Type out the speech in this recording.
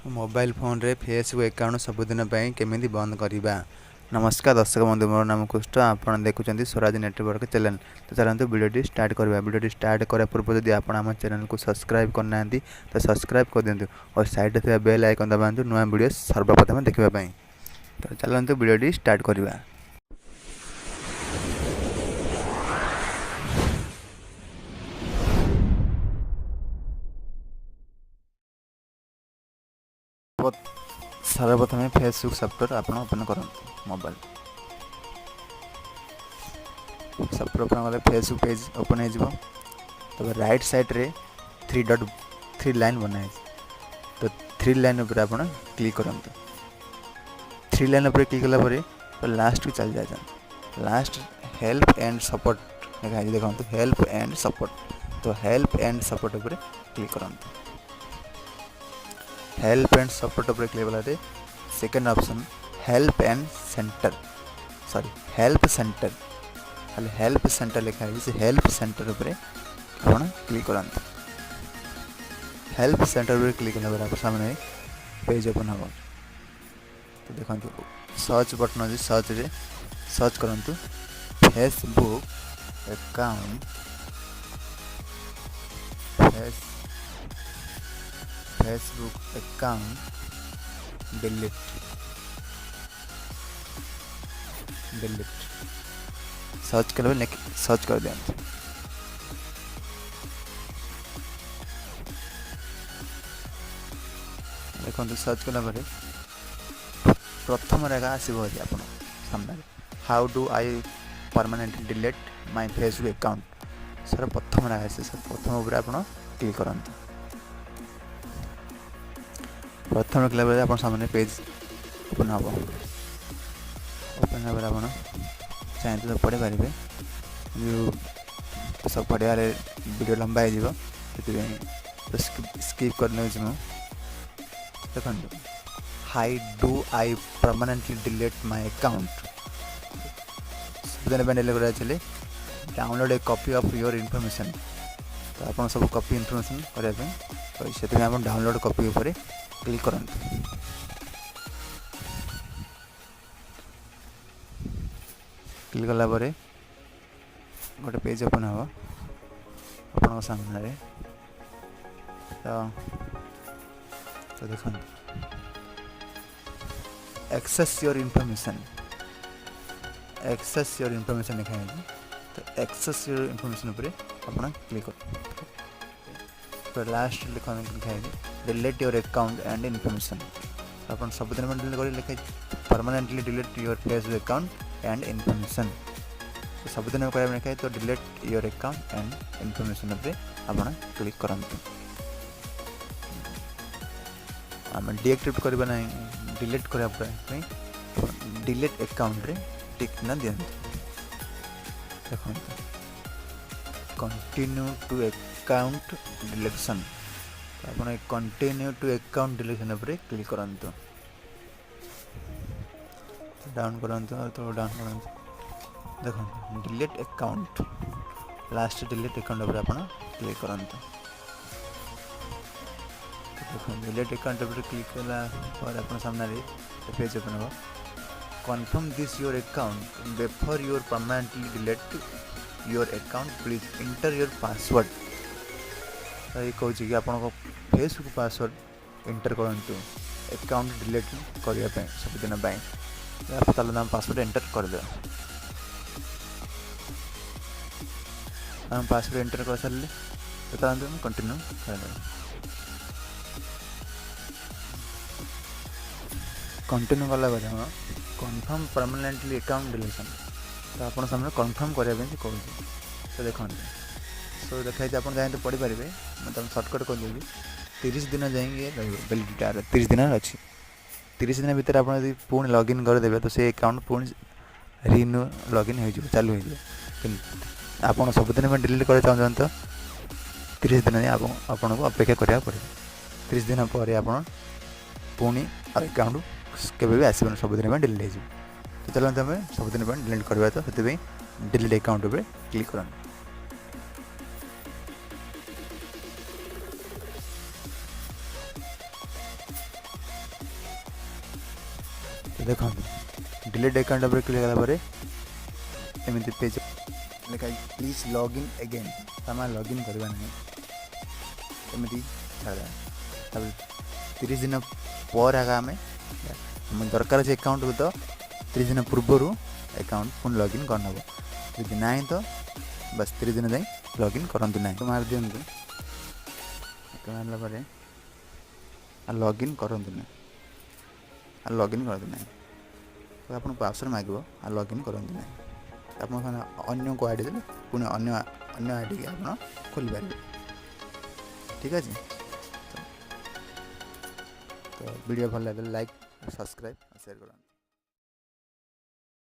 Mobile phone रे Facebook account सबुदिन केमिति बंद करवा। नमस्कार दर्शक बंधु, मोर नाम कुष्ठ, आपड़ देखुं स्वराज नेटवर्क चैनल। तो चलते वीडियो स्टार्ट करवा। वीडियो स्टार्ट करा पूर्व जब आप आम चैनल को सब्सक्राइब करना तो सब्सक्राइब कर दिंतु और साइड थे बेल आइकन दबातु नुआ वीडियो सर्वप्रथम देखापी। तो चलते वीडियो स्टार्ट करवा। सर्वप्रथम फेसबुक सॉफ्टवेयर आप ओपन कर मोबाइल सॉफ्टवेयर ओपन कले फेसबुक पेज ओपन हो। तब राइट साइड रे थ्री लाइन बनाए, तो थ्री लाइन उपर आप क्लिक करूँ। थ्री लाइन उपर क्लिक कला लास्ट को चल जाए। लास्ट हेल्प एंड सपोर्ट लिखाई देखो, हेल्प एंड सपोर्ट। तो हेल्प एंड सपोर्ट उपर क्लिक करूँ। हेल्प एंड सपोर्ट उपर क्लिक कला second option help and centre, sorry help centre, खाली हेल्प सेंटर लिखा है। हेल्प सेंटर उपर आप क्लिक करूँ। हेल्प सेंटर उपर क्लिक कला आप सामने पेज ओपन हम। तो देखो सर्च बटन अच्छे, सर्च रे सर्च करूँ Facebook account, Facebook account delete search कर सर्च कर दिया। देखो सर्च कला प्रथम रेखा आसो आप सामने how do I permanently delete my Facebook account. Sir प्रथम रेखा आसे, सर प्रथम उपर आप क्लिक करूँ। प्रथम क्लिक आप सामने पेज ओपन हम। ओपन आप चाहते तो पढ़ी पारे, जो सब पढ़ार वीडियो लंबा हो स्किप करने देखो how do I permanently delete my account. Delete download a copy of your information. तो आप सब कॉपी इनफॉरमेशन करने तो से आप डाउनलोड कॉपी उपर क्लिक करूँ। क्लिक कला गोटे पेज ओपन हम आप सामने। तो देखो access your information, access your information लिखा है। तो एक्सेस योर इनफॉरमेशन उपर आप क्लिक कर। लास्ट लिखा है delete your account and information. आप सबुदिन डिलीट कर लिखा permanently delete your Facebook account and information. तो सबुदिन कर लिखा है। तो delete your account and information उपर आप क्लिक करूँ। आम डीएक्टिवेट करवा ना, डिलीट करने डिलीट अकाउंट रे टिक ना दिखाँ। देखो कंटिन्यू टू अकाउंट डिलीशन। तो आप कंटिन्यू टू अकाउंट डिलीशन उपर क्लिक करूँ। डाउन करूँ, तो डाउन करूँ। देखो delete account, last delete account उपर आप क्लिक करूँ। देखो डिलीट अकाउंट उपर क्लिक कला आप सामने पेज ओपन हो। Confirm this your account before your permanently delete your account please inter your password. तो ये कहूँ कि आप फेसबुक पासवर्ड इंटर करूँ अकाउंट डिलीट करने सबुदिन आप पासवर्ड एंटर करदे। हम पासवर्ड एंटर कर सारे तो कंटिन्यू कर। कंटिन्यू कला हम कन्फर्म परमानेंटली अकाउंट डिलीशन। तो आप सामने कन्फर्म करने कहूँ। तो देखो सो देखा आप चाहते पढ़ी पारे, मैं तुम सर्टकट करदेवी। 30 दिन जाएंगे वैलिडिटी 30 दिन अच्छी। 30 दिन भितर आप पुणी लॉगिन करदे तो से अकाउंट पुणी रिन्यू लॉगिन हो चालू हो। आप सबुदिन में डिलीट कर चाहते तो 30 दिन आपको अपेक्षा करा पड़े। 30 दिन पर आप पुणी अकाउंट केवे भी आसबन, सबुदिन में डिलीट हो। तो चलते आम सबुदिन डिलीट करवा। तो से डिलीट अकाउंट उपर क्लिक करूँ। देखो डिलीट अकाउंट पर क्लिक कला एमती पेज लिखा प्लीज लॉगिन अगेन आम लॉगिन करवा नहीं एमती छाड़ा 30 दिन पर आगे आम दरकार से अकाउंट को तो 30 दिन पूर्वर अकाउंट पुणी लॉगिन करनब यदि ना तो बस 30 दिन जाए लॉगिन करंतु ना तो मार दिंतु मारला लॉगिन करंतु ना लॉगिन करंतु ना तो आपको पासवर्ड मांगो आ लॉगिन करंतु ना आप अन्य को आईडी देले पुणी अन्य आईडी के आप खोल पारे ठीक है तो वीडियो भल लगे लाइक सब्सक्राइब शेयर करें।